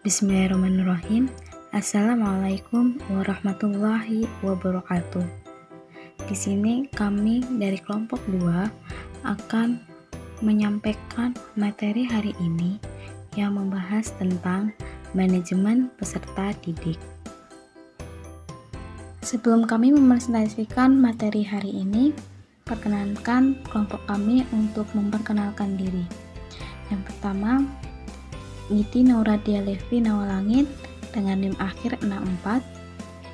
Bismillahirrahmanirrahim. Assalamualaikum warahmatullahi wabarakatuh. Di sini kami dari kelompok 2 akan menyampaikan materi hari ini yang membahas tentang manajemen peserta didik. Sebelum kami mempresentasikan materi hari ini, perkenankan kelompok kami untuk memperkenalkan diri. Yang pertama, Niti Nauradia Levi Nawalangit dengan NIM akhir 64,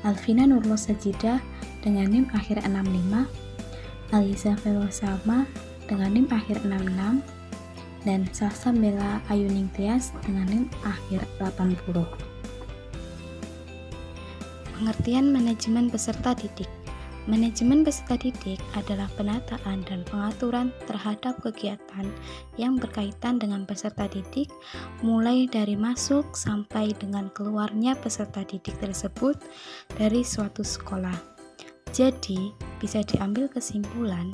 Alvina Nurul Sajidah dengan NIM akhir 65, Aliza Velosama dengan NIM akhir 66, dan Salsa Bella Ayuning Tias dengan NIM akhir 80. Pengertian manajemen peserta didik. Manajemen peserta didik adalah penataan dan pengaturan terhadap kegiatan yang berkaitan dengan peserta didik, mulai dari masuk sampai dengan keluarnya peserta didik tersebut dari suatu sekolah. Jadi, bisa diambil kesimpulan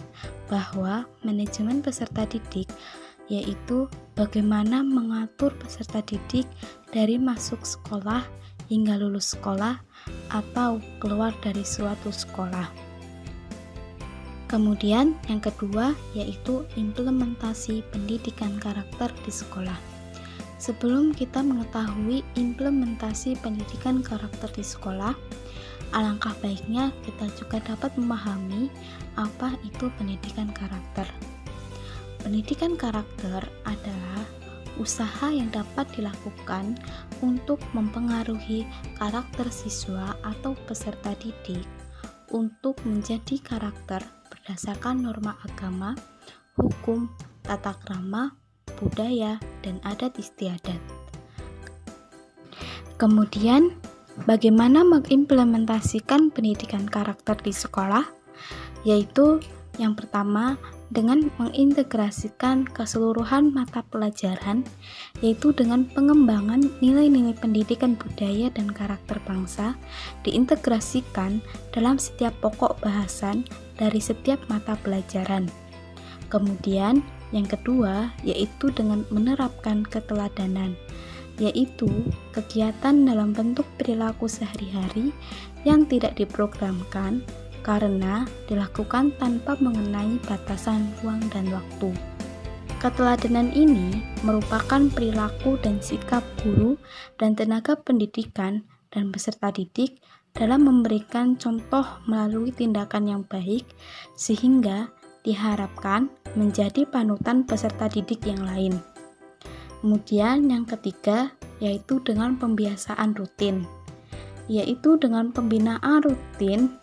bahwa manajemen peserta didik yaitu bagaimana mengatur peserta didik dari masuk sekolah hingga lulus sekolah atau keluar dari suatu sekolah. Kemudian yang kedua yaitu implementasi pendidikan karakter di sekolah. Sebelum kita mengetahui implementasi pendidikan karakter di sekolah, alangkah baiknya kita juga dapat memahami apa itu pendidikan karakter. Pendidikan karakter adalah usaha yang dapat dilakukan untuk mempengaruhi karakter siswa atau peserta didik untuk menjadi karakter berdasarkan norma agama, hukum, tata krama, budaya, dan adat istiadat. Kemudian, bagaimana mengimplementasikan pendidikan karakter di sekolah? Yaitu yang pertama, dengan mengintegrasikan keseluruhan mata pelajaran, yaitu dengan pengembangan nilai-nilai pendidikan budaya dan karakter bangsa diintegrasikan dalam setiap pokok bahasan dari setiap mata pelajaran. Kemudian, yang kedua, yaitu dengan menerapkan keteladanan, yaitu kegiatan dalam bentuk perilaku sehari-hari yang tidak diprogramkan, karena dilakukan tanpa mengenai batasan ruang dan waktu. Keteladanan ini merupakan perilaku dan sikap guru dan tenaga pendidikan dan peserta didik dalam memberikan contoh melalui tindakan yang baik sehingga diharapkan menjadi panutan peserta didik yang lain. Kemudian yang ketiga yaitu dengan pembiasaan rutin, yaitu dengan pembinaan rutin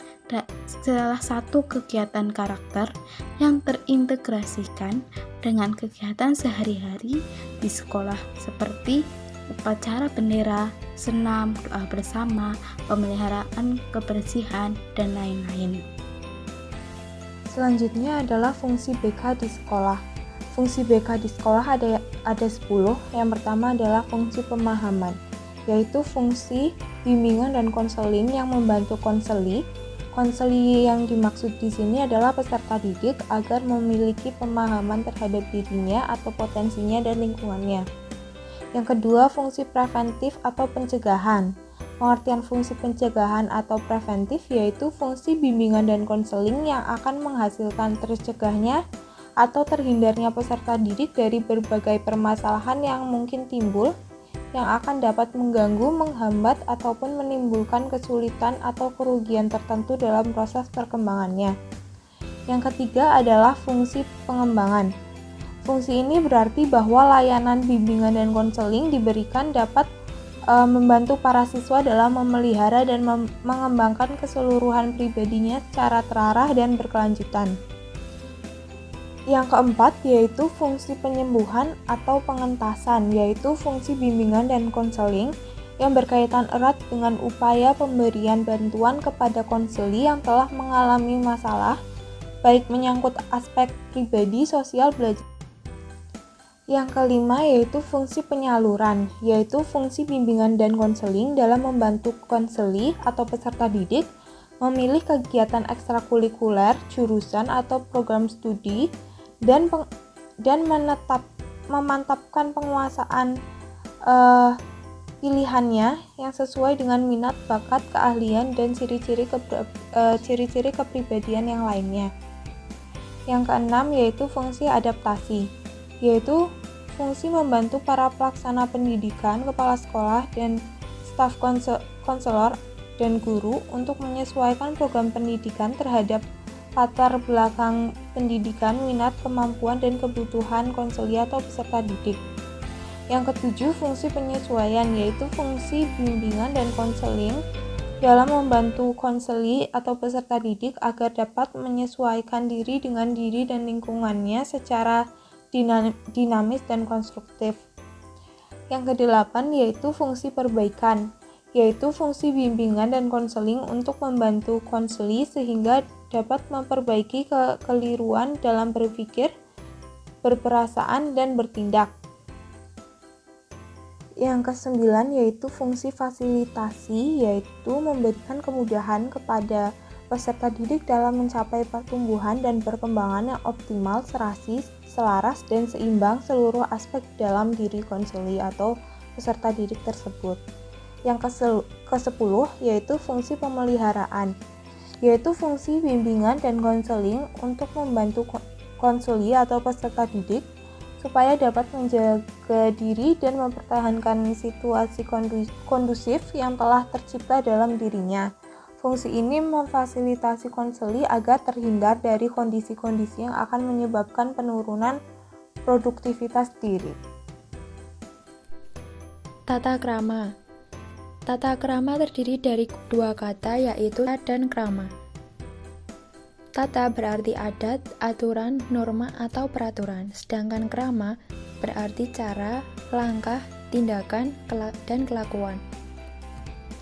salah satu kegiatan karakter yang terintegrasikan dengan kegiatan sehari-hari di sekolah seperti upacara bendera, senam, doa bersama, pemeliharaan kebersihan, dan lain-lain. Selanjutnya adalah fungsi BK di sekolah. Fungsi BK di sekolah ada 10. Yang pertama adalah fungsi pemahaman, yaitu fungsi bimbingan dan konseling yang membantu konseli. Konseli yang dimaksud di sini adalah peserta didik agar memiliki pemahaman terhadap dirinya atau potensinya dan lingkungannya. Yang kedua, fungsi preventif atau pencegahan. Pengertian fungsi pencegahan atau preventif yaitu fungsi bimbingan dan konseling yang akan menghasilkan tercegahnya atau terhindarnya peserta didik dari berbagai permasalahan yang mungkin timbul yang akan dapat mengganggu, menghambat, ataupun menimbulkan kesulitan atau kerugian tertentu dalam proses perkembangannya. Yang ketiga adalah fungsi pengembangan. Fungsi ini berarti bahwa layanan bimbingan dan konseling diberikan dapat membantu para siswa dalam memelihara dan mengembangkan keseluruhan pribadinya secara terarah dan berkelanjutan. Yang keempat yaitu fungsi penyembuhan atau pengentasan, yaitu fungsi bimbingan dan konseling yang berkaitan erat dengan upaya pemberian bantuan kepada konseli yang telah mengalami masalah, baik menyangkut aspek pribadi, sosial, belajar. Yang kelima yaitu fungsi penyaluran, yaitu fungsi bimbingan dan konseling dalam membantu konseli atau peserta didik memilih kegiatan ekstrakurikuler, jurusan atau program studi, dan, memantapkan penguasaan pilihannya yang sesuai dengan minat, bakat, keahlian, dan ciri-ciri kepribadian yang lainnya. Yang keenam yaitu fungsi adaptasi, yaitu fungsi membantu para pelaksana pendidikan, kepala sekolah, dan staf konselor dan guru untuk menyesuaikan program pendidikan terhadap latar belakang pendidikan, minat, kemampuan, dan kebutuhan konseli atau peserta didik. Yang ketujuh, fungsi penyesuaian, yaitu fungsi bimbingan dan konseling dalam membantu konseli atau peserta didik agar dapat menyesuaikan diri dengan diri dan lingkungannya secara dinamis dan konstruktif. Yang kedelapan yaitu fungsi perbaikan, yaitu fungsi bimbingan dan konseling untuk membantu konseli sehingga dapat memperbaiki kekeliruan dalam berpikir, berperasaan, dan bertindak. Yang kesembilan yaitu fungsi fasilitasi, yaitu memberikan kemudahan kepada peserta didik dalam mencapai pertumbuhan dan perkembangan yang optimal, serasi, selaras, dan seimbang seluruh aspek dalam diri konseli atau peserta didik tersebut. Yang ke-10 yaitu fungsi pemeliharaan, yaitu fungsi bimbingan dan konseling untuk membantu konseli atau peserta didik supaya dapat menjaga diri dan mempertahankan situasi kondusif yang telah tercipta dalam dirinya. Fungsi ini memfasilitasi konseli agar terhindar dari kondisi-kondisi yang akan menyebabkan penurunan produktivitas diri. Tata krama. Tata krama terdiri dari dua kata yaitu tata dan krama. Tata berarti adat, aturan, norma, atau peraturan, sedangkan krama berarti cara, langkah, tindakan, dan kelakuan.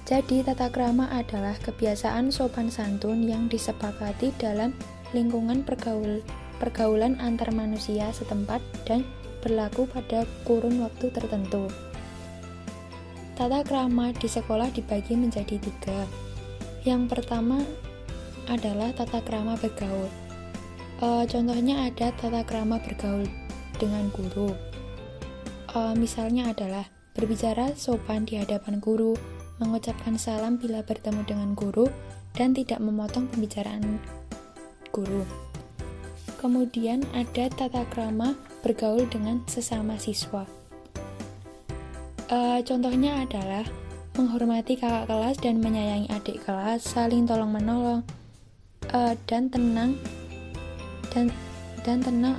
Jadi, tata krama adalah kebiasaan sopan santun yang disepakati dalam lingkungan pergaulan antar manusia setempat dan berlaku pada kurun waktu tertentu. Tata krama di sekolah dibagi menjadi 3. Yang pertama adalah tata krama bergaul. Contohnya ada tata krama bergaul dengan guru. Misalnya adalah berbicara sopan di hadapan guru, mengucapkan salam bila bertemu dengan guru, dan tidak memotong pembicaraan guru. Kemudian ada tata krama bergaul dengan sesama siswa. Contohnya adalah menghormati kakak kelas dan menyayangi adik kelas, saling tolong-menolong, dan tenang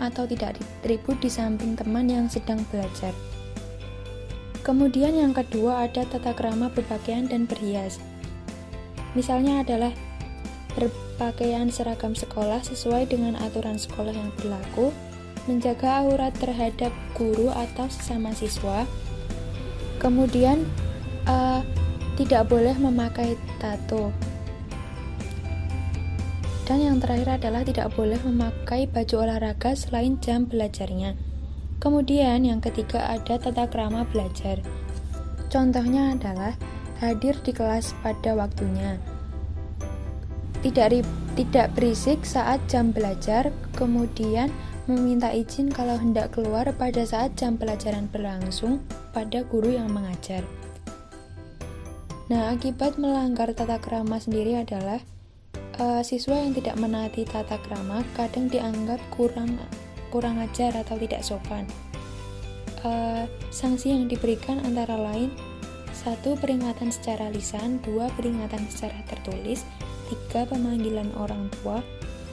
atau tidak ribut di samping teman yang sedang belajar. Kemudian yang kedua ada tata krama berpakaian dan berhias. Misalnya adalah berpakaian seragam sekolah sesuai dengan aturan sekolah yang berlaku, menjaga aurat terhadap guru atau sesama siswa. Kemudian tidak boleh memakai tato. Dan yang terakhir adalah tidak boleh memakai baju olahraga selain jam belajarnya. Kemudian yang ketiga ada tata krama belajar. Contohnya adalah hadir di kelas pada waktunya, tidak berisik saat jam belajar, kemudian meminta izin kalau hendak keluar pada saat jam pelajaran berlangsung pada guru yang mengajar. Nah, akibat melanggar tata krama sendiri adalah siswa yang tidak menaati tata krama kadang dianggap kurang ajar atau tidak sopan. Sanksi yang diberikan antara lain 1. Peringatan secara lisan, 2. Peringatan secara tertulis, 3. Pemanggilan orang tua,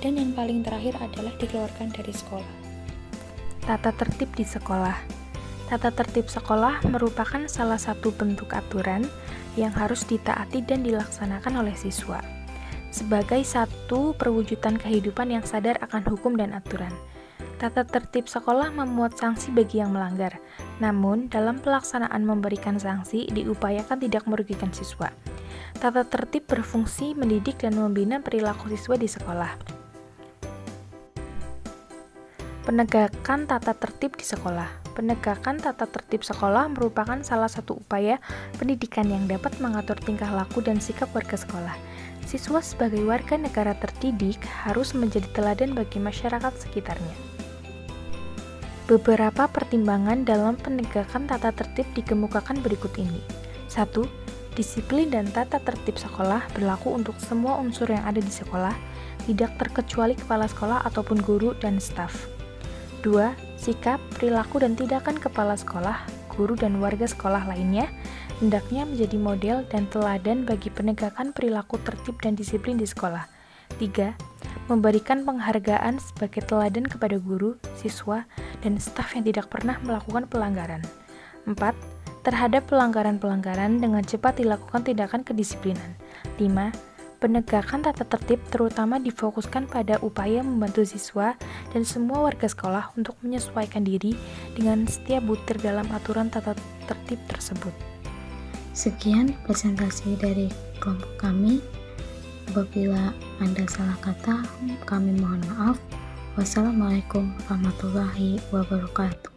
dan yang paling terakhir adalah dikeluarkan dari sekolah. Tata tertib di sekolah. Tata tertib sekolah merupakan salah satu bentuk aturan yang harus ditaati dan dilaksanakan oleh siswa sebagai satu perwujudan kehidupan yang sadar akan hukum dan aturan. Tata tertib sekolah memuat sanksi bagi yang melanggar, namun dalam pelaksanaan memberikan sanksi diupayakan tidak merugikan siswa. Tata tertib berfungsi mendidik dan membina perilaku siswa di sekolah. Penegakan tata tertib di sekolah. Penegakan tata tertib sekolah merupakan salah satu upaya pendidikan yang dapat mengatur tingkah laku dan sikap warga sekolah. Siswa sebagai warga negara terdidik harus menjadi teladan bagi masyarakat sekitarnya. Beberapa pertimbangan dalam penegakan tata tertib dikemukakan berikut ini. 1. Disiplin dan tata tertib sekolah berlaku untuk semua unsur yang ada di sekolah, tidak terkecuali kepala sekolah ataupun guru dan staf. 2. Sikap, perilaku, dan tindakan kepala sekolah, guru, dan warga sekolah lainnya hendaknya menjadi model dan teladan bagi penegakan perilaku tertib dan disiplin di sekolah. 3. Memberikan penghargaan sebagai teladan kepada guru, siswa, dan staf yang tidak pernah melakukan pelanggaran. 4. Terhadap pelanggaran-pelanggaran dengan cepat dilakukan tindakan kedisiplinan. 5. Penegakan tata tertib terutama difokuskan pada upaya membantu siswa dan semua warga sekolah untuk menyesuaikan diri dengan setiap butir dalam aturan tata tertib tersebut. Sekian presentasi dari kelompok kami. Apabila Anda salah kata, kami mohon maaf. Wassalamualaikum warahmatullahi wabarakatuh.